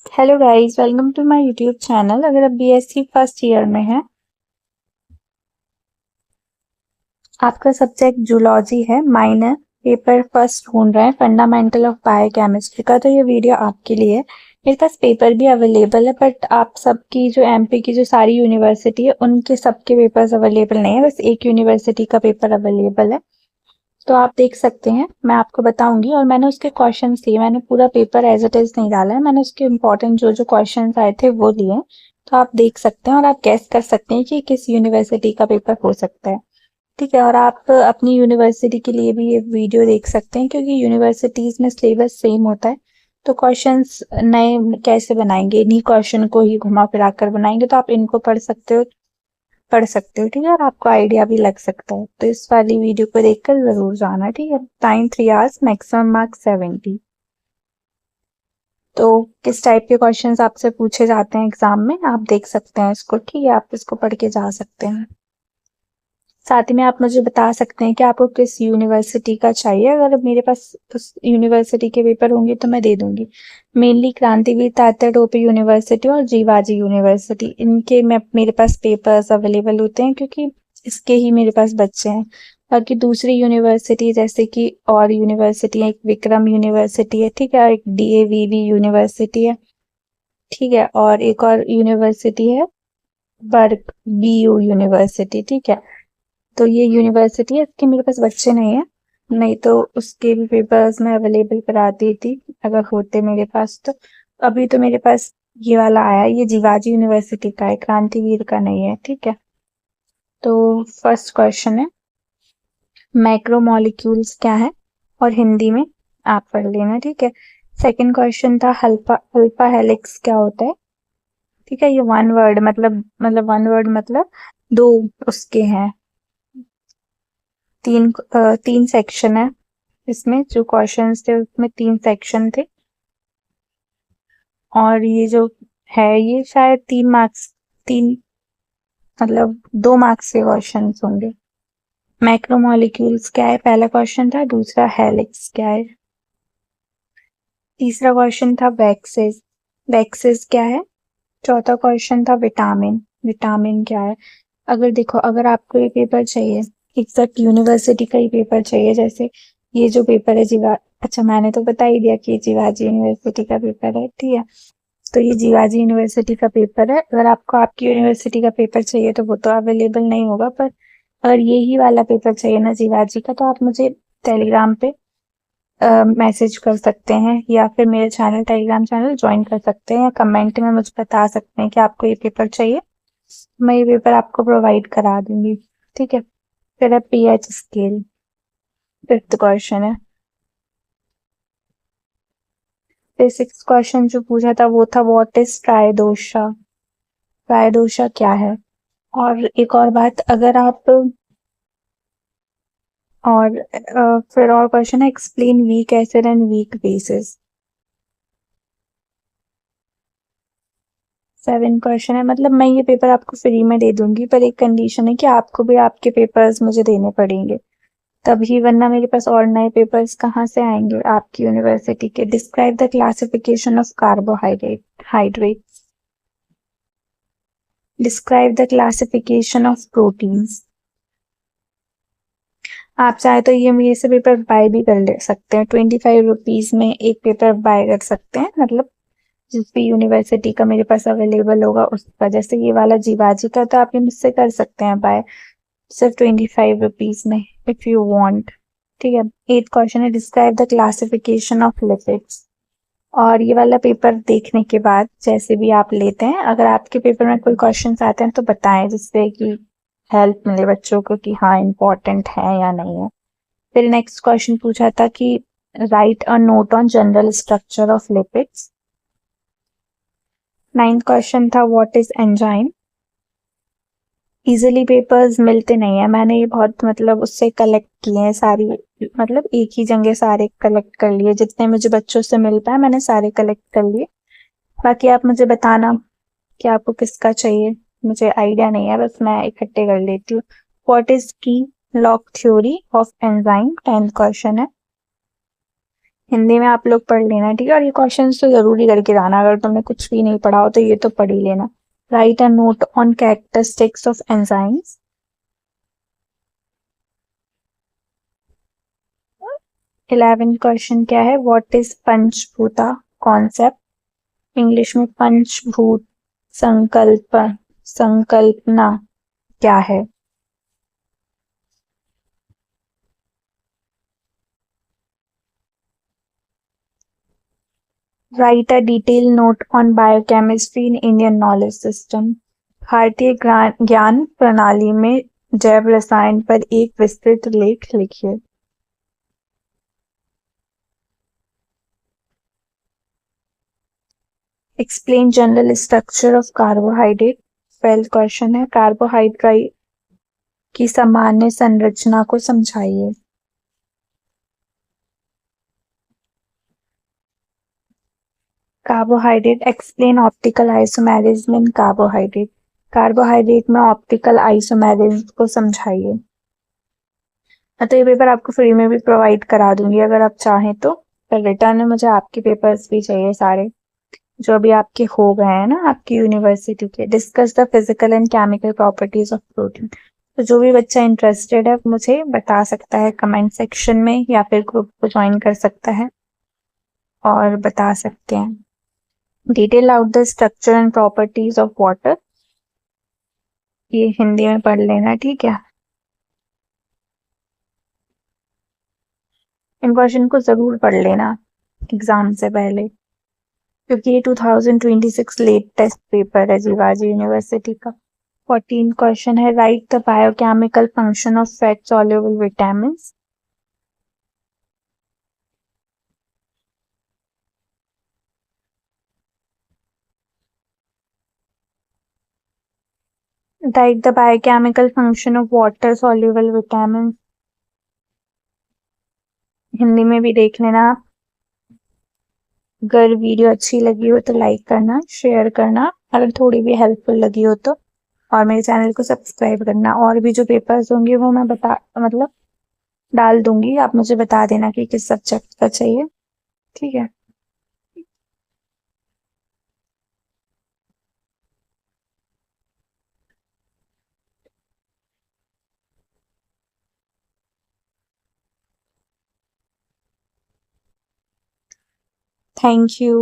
Hello guys, welcome to my YouTube channel. अगर आप BSc first year में हैं, आपका सब्जेक्ट जूलॉजी है, माइनर पेपर फर्स्ट ढूंढ रहे हैं फंडामेंटल ऑफ बायोकेमिस्ट्री का, तो ये वीडियो आपके लिए है। मेरे पास पेपर भी अवेलेबल है, बट आप सबकी जो एमपी की जो सारी यूनिवर्सिटी है उनके सबके पेपर्स अवेलेबल नहीं है, बस एक यूनिवर्सिटी का पेपर अवेलेबल है। तो आप देख सकते हैं, मैं आपको बताऊंगी। और मैंने उसके क्वेश्चन लिए, मैंने पूरा पेपर एज इट इज नहीं डाला है, मैंने उसके इम्पोर्टेंट जो जो क्वेश्चन आए थे वो लिए हैं। तो आप देख सकते हैं और आप गेस कर सकते हैं कि किस यूनिवर्सिटी का पेपर हो सकता है। ठीक है, और आप अपनी यूनिवर्सिटी के लिए भी ये वीडियो देख सकते हैं, क्योंकि यूनिवर्सिटीज में सिलेबस सेम होता है। तो क्वेश्चंस नए कैसे बनाएंगे, इन्हीं क्वेश्चन को ही घुमा फिरा कर बनाएंगे, तो आप इनको पढ़ सकते हो। ठीक है, और आपको आइडिया भी लग सकता है। तो इस वाली वीडियो को देखकर जरूर जाना। ठीक है, टाइम 3 आवर्स, मैक्सिमम मार्क्स 70। तो किस टाइप के क्वेश्चंस आपसे पूछे जाते हैं एग्जाम में, आप देख सकते हैं इसको। ठीक है, आप इसको पढ़ के जा सकते हैं। साथ ही में आप मुझे बता सकते हैं कि आपको किस यूनिवर्सिटी का चाहिए। अगर मेरे पास उस यूनिवर्सिटी के पेपर होंगे तो मैं दे दूंगी। मेनली क्रांतिवीर तात्या टोपे यूनिवर्सिटी और जीवाजी यूनिवर्सिटी, इनके में मेरे पास पेपर्स अवेलेबल होते हैं, क्योंकि इसके ही मेरे पास बच्चे हैं। बाकी दूसरी यूनिवर्सिटी जैसे कि और यूनिवर्सिटी है, एक विक्रम यूनिवर्सिटी है, ठीक है, और एक डीएवीवी यूनिवर्सिटी है, ठीक है, और एक और यूनिवर्सिटी है बर्ग बीयू यूनिवर्सिटी। ठीक है, तो ये यूनिवर्सिटी है, इसके मेरे पास बच्चे नहीं है, नहीं तो उसके भी पेपर्स मैं अवेलेबल करा देती अगर होते मेरे पास। तो अभी तो मेरे पास ये वाला आया, ये जीवाजी यूनिवर्सिटी का है, क्रांतिवीर का नहीं है। ठीक है, तो फर्स्ट क्वेश्चन है मैक्रोमोलिक्यूल्स क्या है, और हिंदी में आप पढ़ लेना। ठीक है, सेकंड क्वेश्चन था अल्फा अल्फा हेलिक्स क्या होता है। ठीक है, ये वन वर्ड मतलब वन वर्ड मतलब दो उसके हैं, तीन सेक्शन है इसमें। जो क्वेश्चंस थे उसमें 3 सेक्शन थे, और ये जो है ये शायद 3 मार्क्स, तीन मतलब 2 मार्क्स के क्वेश्चंस होंगे। मैक्रोमोलिक्यूल्स क्या है पहला क्वेश्चन था, दूसरा हेलिक्स क्या है। तीसरा क्वेश्चन था वैक्सेस, वैक्सेस क्या है। चौथा क्वेश्चन था विटामिन, विटामिन क्या है। अगर देखो, अगर आपको ये पेपर चाहिए, एग्जैक्ट यूनिवर्सिटी का ही पेपर चाहिए, जैसे ये जो पेपर है जीवा, अच्छा मैंने तो बता ही दिया कि ये जीवाजी यूनिवर्सिटी का पेपर है। ठीक है, तो ये जीवाजी यूनिवर्सिटी का पेपर है। अगर आपको आपकी यूनिवर्सिटी का पेपर चाहिए तो वो तो अवेलेबल नहीं होगा, पर अगर यही वाला पेपर चाहिए ना जीवाजी का, तो आप मुझे टेलीग्राम पे मैसेज कर सकते हैं, या फिर मेरे चैनल टेलीग्राम चैनल ज्वाइन कर सकते हैं, या कमेंट में मुझे बता सकते हैं कि आपको ये पेपर चाहिए। मैं ये पेपर आपको प्रोवाइड करा दूंगी। ठीक है, फिर है पीएच स्केल, फिफ्थ क्वेश्चन है। फिर सिक्स क्वेश्चन जो पूछा था वो था व्हाट इज ट्राइदोशा, ट्राइदोशा क्या है। और एक और बात, अगर आप और फिर और क्वेश्चन है explain weak acid and weak bases. 7 question है, मतलब मैं ये पेपर आपको फ्री में दे दूंगी, पर एक कंडीशन है कि आपको भी आपके पेपर्स मुझे देने पड़ेंगे तभी, वरना मेरे पास और नए पेपर्स कहाँ से आएंगे आपकी यूनिवर्सिटी के। Describe the classification of carbohydrate, describe the classification of proteins. आप चाहे तो ये मेरे से पेपर बाय भी कर ले सकते हैं, 25 रुपीज में एक पेपर बाय कर सकते हैं, मतलब जिस भी यूनिवर्सिटी का मेरे पास अवेलेबल होगा उसका। जैसे ये वाला जीवाजी का, तो आप ये मुझसे कर सकते हैं बाय, सिर्फ 25 रुपीज में, इफ यू वांट। ठीक है, 8 क्वेश्चन है describe the classification of lipids. और ये वाला पेपर देखने के बाद जैसे भी आप लेते हैं, अगर आपके पेपर में कोई क्वेश्चंस आते हैं तो बताएं, जिससे कि हेल्प मिले बच्चों को कि हाँ इम्पोर्टेंट है या नहीं है। फिर नेक्स्ट क्वेश्चन पूछा था कि write a note on general structure of lipids. 9th question था what is enzyme. Easily papers मिलते नहीं है, मैंने ये बहुत मतलब उससे कलेक्ट किए हैं सारी, मतलब एक ही जगह सारे कलेक्ट कर लिए, जितने मुझे बच्चों से मिल पाए मैंने सारे कलेक्ट कर लिए। बाकी आप मुझे बताना कि आपको किसका चाहिए, मुझे आइडिया नहीं है, बस मैं इकट्ठे कर लेती हूँ। व्हाट इज की lock theory of enzyme, 10th question है। हिंदी में आप लोग पढ़ लेना, ठीक है। और ये क्वेश्चंस तो जरूरी करके जाना, अगर तुमने कुछ भी नहीं पढ़ा हो तो ये तो पढ़ ही लेना। Right a note on characteristics of enzymes. 11 question क्या है, व्हाट इज पंचभूता कॉन्सेप्ट। इंग्लिश में पंचभूत संकल्प संकल्पना क्या है। Right a detail note on biochemistry in Indian knowledge system. भारतीय ज्ञान प्रणाली में जैव रसायन पर एक विस्तृत लेख लिखिए। Explain general structure of carbohydrate. 12th question है, कार्बोहाइड्रेट की सामान्य संरचना को समझाइए। Carbohydrate, explain optical isomerism in carbohydrate. Carbohydrate में ऑप्टिकल आइसोमेरिज्म को समझाइए। तो ये पेपर आपको फ्री में भी प्रोवाइड करा दूंगी अगर आप चाहें तो। पर रिटर्न में मुझे आपके पेपर्स भी चाहिए सारे जो अभी आपके हो गए हैं ना आपकी यूनिवर्सिटी के। Discuss the physical and chemical properties of protein. तो जो भी बच्चा इंटरेस्टेड है मुझे बता सकता है कमेंट सेक्शन में, या फिर ग्रुप को ज्वाइन कर सकता है और बता सकते हैं। Detail out the structure and properties of water, ये हिंदी में पढ़ लेना, ठीक है। इन क्वेश्चन को जरूर पढ़ लेना एग्जाम से पहले, क्योंकि ये 2026 लेटेस्ट पेपर है जीवाजी यूनिवर्सिटी का। 14 क्वेश्चन है, right the biochemical function of fat soluble vitamin. Right the biochemical function of water soluble vitamin. Hindi में भी देख लेना आप। अगर वीडियो अच्छी लगी हो तो लाइक करना, शेयर करना अगर थोड़ी भी हेल्पफुल लगी हो तो, और मेरे चैनल को सब्सक्राइब करना। और भी जो पेपर्स होंगे वो मैं बता मतलब डाल दूंगी, आप मुझे बता देना कि किस सब्जेक्ट का चाहिए, ठीक है। Thank you.